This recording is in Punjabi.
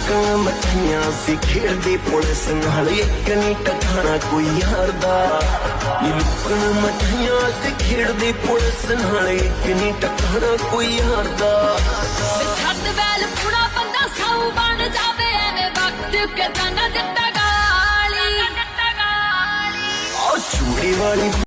ਲੁੱਕਾਂ ਮਠੀਆਂ ਸੀ ਖੇਡਦੀ ਪੁਲਿਸ ਨਾਲ, ਇੱਕ ਨਹੀਂ ਟਕਾਣਾ ਕੋਈ ਯਾਰ ਦਾ। ਲੁੱਕਾਂ ਮਠੀਆਂ ਸੀ ਖੇਡਦੀ ਪੁਲਿਸ ਨਾਲ, ਇੱਕ ਨਹੀਂ ਟਕਾਣਾ ਕੋਈ ਯਾਰ ਦਾ। ਛੱਡ ਵੈਲ ਪੂਰਾ ਬੰਦਾ ਸਾਊ ਬਣ ਜਾਵੇ, ਐਵੇਂ ਵਕਤ ਕਿਦਾਂ ਨਾ ਦਿੱਤਾ ਗਾਲੀ। ਆ ਚੂੜੀ ਵਾਲੀ